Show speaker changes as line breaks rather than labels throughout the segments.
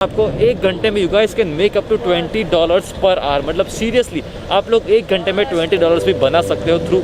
आपको 1 घंटे में you guys can make up to $20 per our. मतलब सीरियसली आप लोग 1 घंटे में $20 भी बना सकते हो थ्रू।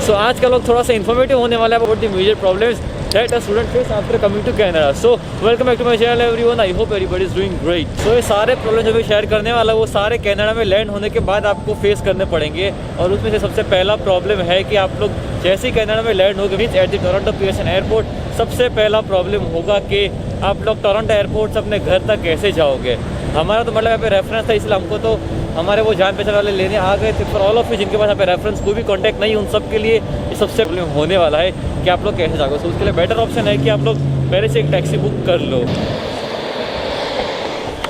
सो आज का लोग थोड़ा सा इन्फॉर्मेटिव होने वाला है about the major problems that a student face after coming to Canada. So welcome back to my channel everyone. I hope everybody is doing great. So ये सारे प्रॉब्लम जो मैं शेयर करने वाला वो सारे कनाडा में लैंड होने के बाद आपको फेस करने पड़ेंगे। और उसमें से सबसे पहला प्रॉब्लम है कि आप लोग जैसे ही कनाडा में लैंड होगे reach at the Toronto PSN airport, सबसे पहला प्रॉब्लम होगा कि आप लोग टोरंटो एयरपोर्ट से अपने घर तक कैसे जाओगे। हमारा तो मतलब यहाँ पे रेफरेंस था, इसलिए हमको तो हमारे वो जान पहचान वाले लेने आ गए थे। फॉर ऑल ऑफ यू जिनके पास यहाँ पे रेफरेंस कोई भी कॉन्टैक्ट नहीं, उन सब के लिए ये सबसे प्रॉब्लम होने वाला है कि आप लोग कैसे जाओगे। तो उसके लिए बेटर ऑप्शन है कि आप लोग पहले से एक टैक्सी बुक कर लो।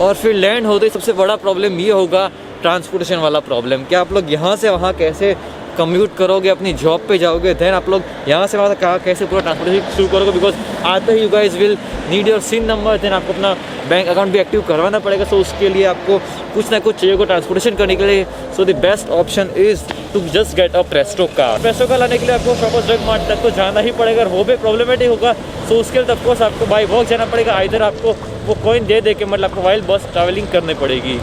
और फिर लैंड होते ही सबसे बड़ा प्रॉब्लम ये होगा ट्रांसपोर्टेशन वाला प्रॉब्लम, कि आप लोग यहाँ से वहाँ कैसे कम्यूट करोगे, अपनी जॉब पे जाओगे, देन आप लोग यहाँ से वहाँ कहाँ कैसे पूरा ट्रांसपोर्टेशन शुरू करोगे। बिकॉज आते ही you guys will need your SIN number, then आपको अपना बैंक अकाउंट भी एक्टिव करवाना पड़ेगा। सो उसके लिए आपको कुछ ना कुछ चाहिए को ट्रांसपोर्टेशन करने के लिए। So the best option is to just get a Presto card. Presto card लाने के लिए आपको शॉपर्स ड्रग मार्ट तक तो जाना ही पड़ेगा। और वो भी प्रॉब्लमेटिक होगा, सो उसके लिए ऑफकोर्स आपको बाई वॉक जाना पड़ेगा। इधर आपको वो कॉइन दे के मतलब आपको वाइल्ड बस ट्रैवलिंग करनी पड़ेगी।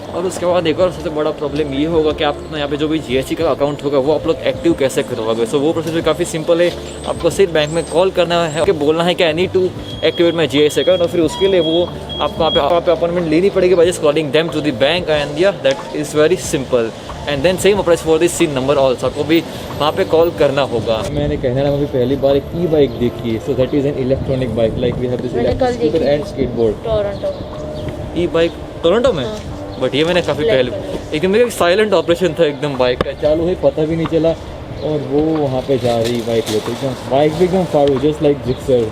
और उसके बाद एक और सबसे बड़ा प्रॉब्लम ये होगा कि आप यहाँ पे जो भी जीएसटी का अकाउंट होगा वो आप लोग एक्टिव कैसे करवाओगे। सो वो प्रोसेस भी काफ़ी सिंपल है। आपको सिर्फ बैंक में कॉल करना है, कि बोलना है कि I need to activate my GST account, और फिर उसके लिए वो आपको वहाँ पे अपॉइंटमेंट लेनी पड़ेगी by just calling them to the bank. And या that is very simple. And then same applies for this SIN number also, आपको भी वहाँ पे कॉल करना होगा। मैंने कनाडा में भी पहली बार एक ई बाइक देखी है। So that is an electronic bike, like we have this electric scooter and skateboard. Toronto e bike Toronto में, बट ये मैंने काफ़ी पहले एकदम एक साइलेंट ऑपरेशन था, एकदम बाइक का चालू है पता भी नहीं चला। और वो वहाँ पे जा रही बाइक लेते, एकदम बाइक भी एकदम फाड़ू जस्ट लाइक जिक्सर।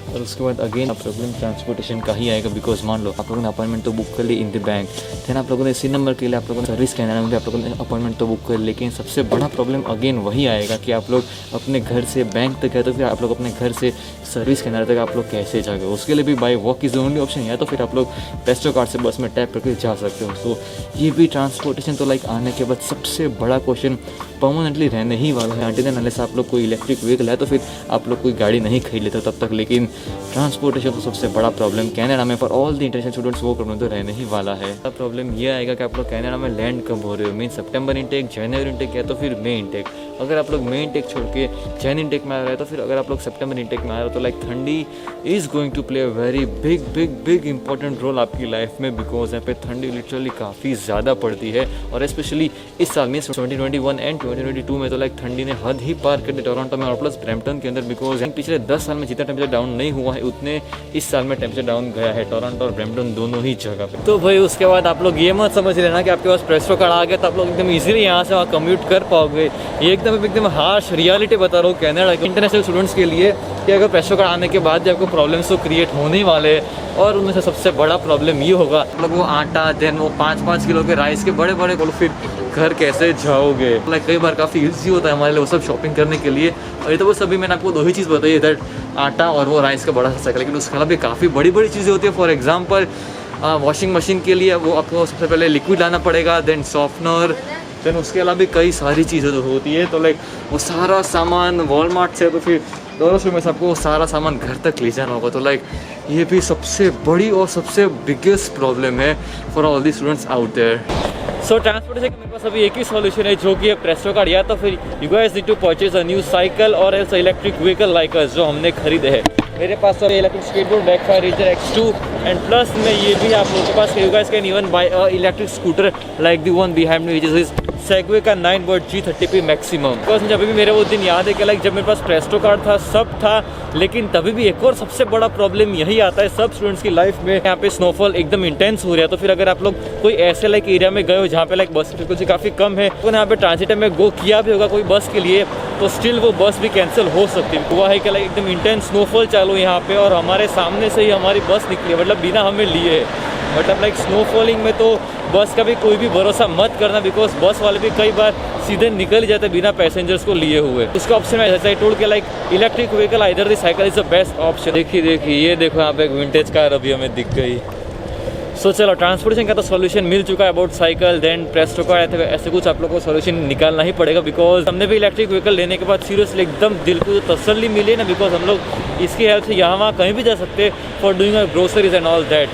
और उसके बाद अगेन प्रॉब्लम ट्रांसपोर्टेशन का ही आएगा। बिकॉज मान लो आप लोगों ने अपॉइंटमेंट तो बुक कर ली इन द बैंक, देन आप लोगों ने सिन नंबर के लिए आप लोगों ने सर्विस कनाडा में भी आप लोगों ने अपॉइंटमेंट तो बुक कर, लेकिन सबसे बड़ा प्रॉब्लम अगेन वही आएगा कि आप लोग अपने घर से बैंक तक गए तो फिर आप लोग अपने घर से सर्विस कनाडा तक आप लोग कैसे जाओगे। उसके लिए भी by walk is the only option, या तो फिर आप लोग प्रेस्टो कार्ड से बस में टैप करके जा सकते हो। सो ये भी ट्रांसपोर्टेशन तो लाइक आने के बाद सबसे बड़ा क्वेश्चन परमानेंटली रहने ही वाला है। अंटिल अनलेस आप लोग कोई इलेक्ट्रिक व्हीकल है तो फिर आप लोग कोई गाड़ी नहीं खरीद लेते तब तक, लेकिन ट्रांसपोर्टेशन तो सबसे बड़ा प्रॉब्लम कनाडा में for all the international students वो प्रॉब्लम तो रहने ही वाला है। प्रॉब्लम ये आएगा कि आप लोग कनाडा में लैंड कब हो रहे हो, मीन सितंबर इनटेक, जनवरी इनटेक, या तो फिर मई इनटेक। अगर आप लोग मई इनटेक छोड़ के जैन इनटेक में आ रहे हैं तो फिर अगर आप लोग सितंबर इनटेक में आ रहे हो तो लाइक ठंडी is going to play a very big big big important role आपकी लाइफ में। बिकॉज यहाँ पे ठंडी लिटरली काफ़ी ज़्यादा पड़ती है। और स्पेशली इस साल में 2021 एंड 2022 में तो लाइक ठंडी ने हद ही पार कर दी टोरंटो में और प्लस ब्रैम्पटन के अंदर। बिकॉज पिछले 10 साल में जितना टेम्परेचर डाउन नहीं हुआ है उतने इस साल में टेम्परेचर डाउन गया है टोरंटो और ब्रैम्पटन दोनों ही जगह पे। तो भाई उसके बाद आप लोग ये मत समझ लेना कि आपके पास प्रेस्टो कार्ड आ गया तो आप लोग एकदम इजीली यहाँ से वहाँ कम्यूट कर पाओगे। ये एकदम हार्श रियलिटी बता रहा हूँ कनाडा के इंटरनेशनल स्टूडेंट्स के लिए कि अगर प्रेस्टो कार्ड आने के बाद भी आपको प्रॉब्लम्स तो क्रिएट होने ही वाले हैं। और उनमें से सबसे बड़ा प्रॉब्लम ये होगा आप लोग वो आटा, देन वो 5-5 किलो के राइस के बड़े बड़े बोलो, फिर घर कैसे जाओगे। लाइक कई बार काफ़ी ईजी होता है हमारे लिए वो सब शॉपिंग करने के लिए। और ये तो वो सभी मैंने आपको 2 ही चीज़ बताई है, दैट आटा और वो राइस का बड़ा सा साइकिल, लेकिन उसके अलावा भी काफ़ी बड़ी बड़ी चीज़ें होती है। फॉर एग्जाम्पल वॉशिंग मशीन के लिए वो आपको सबसे पहले लिक्विड लाना पड़ेगा, देन सॉफ्टनर, देन उसके अलावा भी कई सारी चीज़ें तो होती है। तो लाइक वो सारा सामान वॉलमार्ट से तो फिर $200 में सबको वो सारा सामान घर तक ले जाना होगा। तो लाइक ये भी सबसे बड़ी और सबसे बिगेस्ट प्रॉब्लम है for all the students out there. So transportation का मेरे पास अभी एक ही सॉल्यूशन है जो कि है प्रेस्टो कार्ड, या तो फिर you guys need to purchase a new cycle और else electric vehicle like us जो हमने खरीदे हैं। मेरे पास तो electric skateboard Backfire Ranger X2 and plus में ये भी आप लोगों के पास you guys can even buy a electric scooter like the one behind me which is Segway का 9 G30P मैक्सिमम। बिकॉज जब भी मेरे वो दिन याद है कि लाइक जब मेरे पास प्रेस्टो कार्ड था सब था, लेकिन तभी भी एक और सबसे बड़ा प्रॉब्लम यही आता है सब स्टूडेंट्स की लाइफ में, यहाँ पे स्नोफॉल एकदम इंटेंस हो रहा है। तो फिर अगर आप लोग कोई ऐसे लाइक एरिया में गए हो जहाँ पे लाइक बस फ्रीक्वेंसी काफ़ी कम है, तो यहाँ पे ट्रांजिट में गो किया भी होगा कोई बस के लिए तो स्टिल वो बस भी कैंसिल हो सकती है। हुआ है कि लाइक एकदम इंटेंस स्नोफॉल चालू यहाँ पे और हमारे सामने से ही हमारी बस निकली है, मतलब बिना हमें लिए। मतलब लाइक स्नोफॉलिंग में तो बस का भी कोई भी भरोसा मत करना, बिकॉज बस वाले भी कई बार सीधे निकल ही जाते बिना पैसेंजर्स को लिए हुए। उसका ऑप्शन है जैसे आई टोल्ड के like electric vehicle either the cycle is the best option. देखिए ये देखो यहाँ पे एक विंटेज कार अभी हमें दिख गई। सो चलो, ट्रांसपोर्टेशन का तो सोल्यूशन मिल चुका है अबाउट साइकिल, देन प्रेस्टो का ऐसे कुछ आप लोग को सोल्यूशन निकालना ही पड़ेगा, बिकॉज हमने भी इलेक्ट्रिक व्हीकल लेने के बाद सीरियसली एकदम दिल को जो तसल्ली मिली ना, बिकॉज हम लोग इसकी हेल्प से यहाँ वहाँ कहीं भी जा सकते for doing a groceries and all that.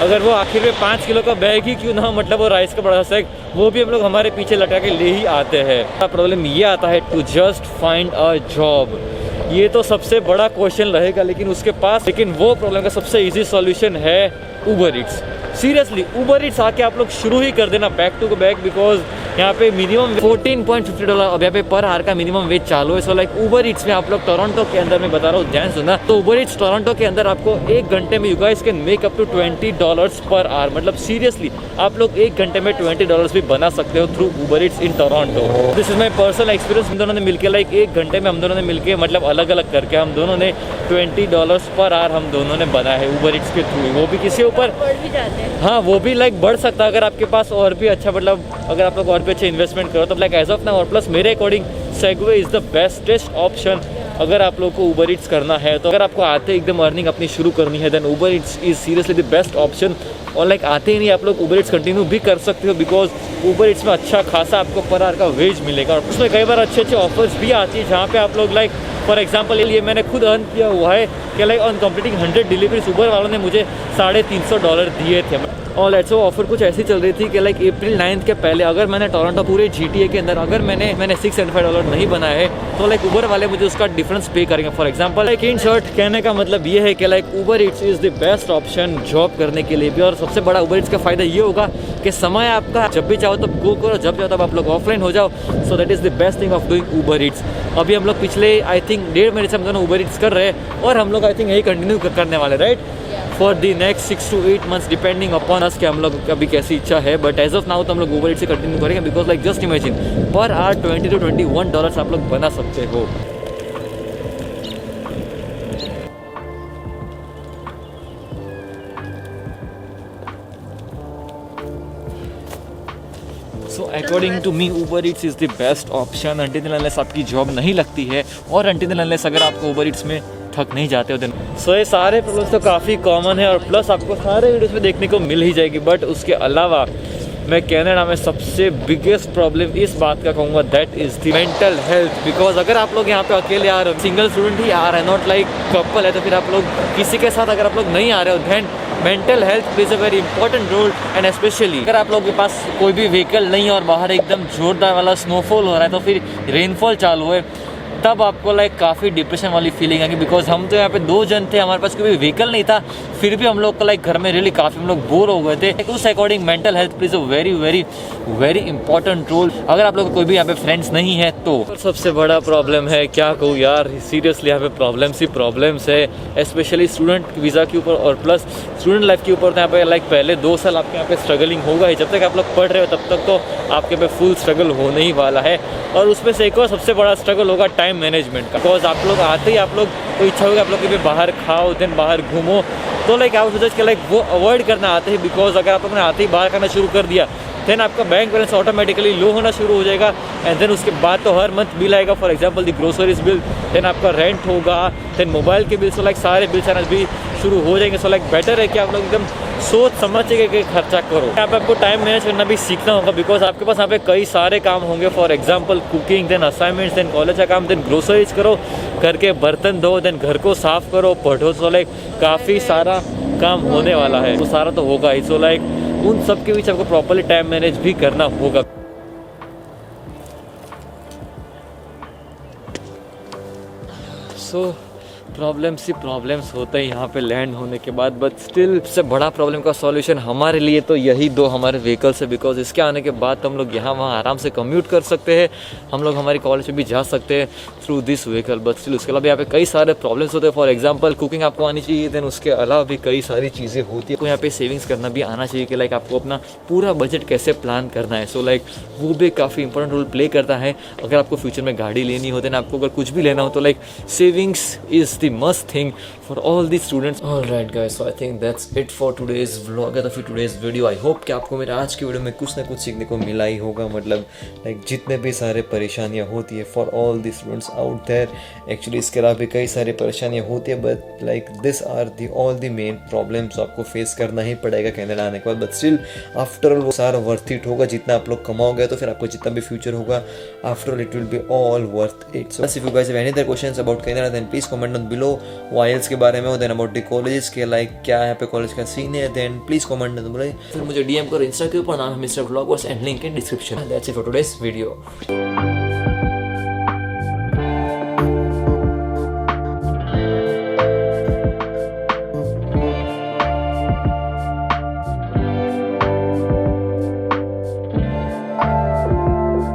अगर वो आखिर में 5 किलो का बैग ही क्यों ना हो, मतलब वो राइस का बड़ा सा, वो भी हम लोग हमारे पीछे लटका के ले ही आते हैं। प्रॉब्लम ये आता है to just find a job, ये तो सबसे बड़ा क्वेश्चन रहेगा, लेकिन वो प्रॉब्लम का सबसे इजी सॉल्यूशन है उबर ईट्स। सीरियसली उबर ईट्स आके आप लोग शुरू ही कर देना बैक टू बैक, बिकॉज यहाँ पे मिनिमम $14.50 अब यहाँ पे पर आवर का मिनिमम वेज चालू है। सो लाइक उबर ईट्स में आप लोग टोरंटो के अंदर, मैं बता रहा हूँ ध्यान सुना, तो उबर ईट्स टोरंटो के अंदर आपको 1 घंटे में you guys can make up to $20 per our. मतलब सीरियसली आप लोग 1 घंटे में $20 भी बना सकते हो through Uber Yeats in Toronto. This is my personal experience. हम दोनों ने मिलकर लाइक 1 घंटे में हम दोनों ने मिलकर, मतलब अलग अलग करके हम दोनों ने $20 पर आवर हम दोनों ने बनाया है उबर ईट्स के थ्रू। वो भी किसी ऊपर हाँ, वो भी लाइक बढ़ सकता है अगर आपके पास और भी अच्छा, मतलब अगर आप लोग और भी अच्छे इन्वेस्टमेंट करो तो लाइक एज ऑफ नाउ। और प्लस मेरे according Segway is the bestest option अगर आप लोग को उबर ईट्स करना है। तो अगर आपको आते एकदम अर्निंग अपनी शुरू करनी है, then Uber Eats is seriously the best option. और लाइक आते ही नहीं आप लोग उबर ईट्स कंटिन्यू भी कर सकते हो, बिकॉज उबर ईट्स में अच्छा खासा आपको पर आवर का वेज मिलेगा। और उसमें कई बार अच्छे अच्छे ऑफर्स भी आती है, जहाँ पे आप लोग लाइक फॉर एग्जाम्पल ये मैंने खुद अर्न किया हुआ है कि लाइक ऑन कंप्लीटिंग 100 डिलीवरीज उबर वालों ने मुझे $350 दिए थे। और लेट्स सो ऑफर कुछ ऐसी चल रही थी कि लाइक अप्रैल 9 के पहले अगर मैंने टोरंटो पूरे GTA के अंदर अगर मैंने $675 नहीं बनाया है, तो लाइक उबर वाले मुझे उसका डिफरेंस पे करेंगे। For example like in short कहने का मतलब ये है कि like Uber Eats is the best option job करने के लिए भी। और सबसे बड़ा उबर ईट्स का फ़ायदा ये होगा कि समय आपका जब भी चाहो तब गो करो, जब चाहो तब आप लोग ऑफलाइन हो जाओ। सो that is the best thing of doing Uber Yeats. अभी हम लोग पिछले आई थिंक 1.5 महीने से हम दोनों उबर ईट्स कर रहे हैं, और हम लोग आई थिंक यही कंटिन्यू करने वाले, right, for the next 6 to 8 months depending upon us कि हम लोग कभी कैसी इच्छा है। बट एज ऑफ नाउ तो हम लोग उबर ईट्स से कंटिन्यू करेंगे, because like just imagine per hour $20 to $21 आप लोग बना सकते हो। So according to me Uber Eats is the best option until unless आपकी जॉब नहीं लगती है, और अनटिल अनलेस अगर आपको उबर ईट्स में थक नहीं जाते हो दिन। सो ये सारे प्रॉब्लम्स तो काफ़ी कॉमन है, और प्लस आपको सारे वीडियोस में देखने को मिल ही जाएगी। बट उसके अलावा मैं कनाडा में सबसे बिगेस्ट प्रॉब्लम इस बात का कहूँगा, that is the mental health. Because अगर आप लोग यहाँ पे अकेले आ रहे हो, सिंगल स्टूडेंट ही आ रहे हैं, नॉट लाइक कपल है, तो फिर आप लोग किसी के साथ अगर आप लोग नहीं आ रहे हो, then mental health plays a very important role. And specially अगर आप लोग के पास कोई भी व्हीकल नहीं है और बाहर एकदम जोरदार वाला स्नोफॉल हो रहा है, तो फिर रेनफॉल चालू है, तब आपको लाइक काफ़ी डिप्रेशन वाली फीलिंग आएगी। बिकॉज हम तो यहाँ पे 2 जन थे, हमारे पास कोई व्हीकल नहीं था, फिर भी हम लोग को लाइक घर में रियली काफ़ी हम लोग बोर हो गए थे। उस according mental health plays a very very very important role. अगर आप लोग कोई भी यहाँ पे फ्रेंड्स नहीं है तो सबसे बड़ा प्रॉब्लम है, क्या कहूँ यार, सीरियसली यहाँ पे प्रॉब्लम्स ही प्रॉब्लम्स है, स्पेशली स्टूडेंट वीज़ा के ऊपर और प्लस स्टूडेंट लाइफ के ऊपर। तो यहाँ पे लाइक पहले 2 साल आपके यहाँ पे स्ट्रगलिंग होगा ही, जब तक आप लोग पढ़ रहे हो तब तक तो आपके पे फुल स्ट्रगल होने ही वाला है। और उसमें से एक और सबसे बड़ा स्ट्रगल होगा टाइम मैनेजमेंट का। बिकॉज आप लोग आते ही आप लोग को इच्छा होगी आप लोग कभी बाहर खाओ, देन बाहर घूमो, तो लाइक आप सोचो कि लाइक वो अवॉइड करना आते ही। बिकॉज अगर आप लोगों ने आते ही बाहर खाना शुरू कर दिया, देन आपका बैंक बैलेंस ऑटोमेटिकली लो होना शुरू हो जाएगा। एंड देन उसके बाद तो हर मंथ बिल आएगा, for example the groceries bill, then आपका रेंट होगा, देन मोबाइल के बिल, सो लाइक सारे बिल्स आना भी शुरू हो जाएंगे। सो लाइक बेटर है कि आप लोग एकदम सोच समझ के खर्चा करो। यहाँ पे आपको टाइम मैनेज करना भी सीखना होगा, बिकॉज आपके पास यहाँ पे कई सारे काम होंगे, for example cooking, then assignments, then college का काम, देन ग्रोसरीज करो, घर के बर्तन धो, देन घर को साफ करो, पढ़ो। सो लाइक काफ़ी सारा काम होने वाला है, वो सारा तो होगा ही। सो लाइक उन सब के बीच आपको प्रॉपर्ली टाइम मैनेज भी करना होगा। सो प्रॉब्लम्स ही प्रॉब्लम्स होते हैं यहाँ पे लैंड होने के बाद, बट स्टिल सबसे बड़ा प्रॉब्लम का सॉल्यूशन हमारे लिए तो यही 2 हमारे व्हीकल्स है। बिकॉज इसके आने के बाद तो हम लोग यहाँ वहाँ आराम से कम्यूट कर सकते हैं, हम लोग हमारी कॉलेज में भी जा सकते हैं through this vehicle. But still उसके अलावा यहाँ पे कई सारे प्रॉब्लम्स होते हैं। फॉर एग्जाम्पल कुकिंग आपको आनी चाहिए, देन उसके अलावा भी कई सारी चीज़ें होती है। तो यहाँ पे सेविंग्स करना भी आना चाहिए कि लाइक आपको अपना पूरा बजट कैसे प्लान करना है। सो लाइक वो भी काफ़ी इंपॉर्टेंट रोल प्ले करता है। अगर आपको फ्यूचर में गाड़ी लेनी हो, देन आपको अगर कुछ भी लेना हो, तो लाइक सेविंग्स इज़ द काफ़ी मस्त thing for all the students. Alright guys, so I think that's it for today's vlog या तो फिर टुडेज वीडियो। आई होप कि आपको मेरे आज की वीडियो में कुछ ना कुछ सीखने को मिला ही होगा। मतलब लाइक जितने भी सारे परेशानियाँ होती है for all the students out there, actually इसके अलावा भी कई सारी परेशानियाँ होती है, but like this are the all the main problems आपको फेस करना ही पड़ेगा कनाडा आने के बाद। बट स्टिल आफ्टर ऑल वो सारा वर्थ इट होगा। जितना आप लोग कमाओगे तो फिर आपको जितना भी फ्यूचर होगा, after all it will be all worth it. So if you guys have any other questions about Canada then please comment on below. वाइल्स के बारे में हो, देन अबाउट द कॉलेजेस के लाइक क्या यहाँ पे कॉलेज का सीन है, then please comment on below. फिर मुझे डीएम करो इंस्टा के ऊपर, नाम है Mister Vloggers and link in description. That's it for today's video.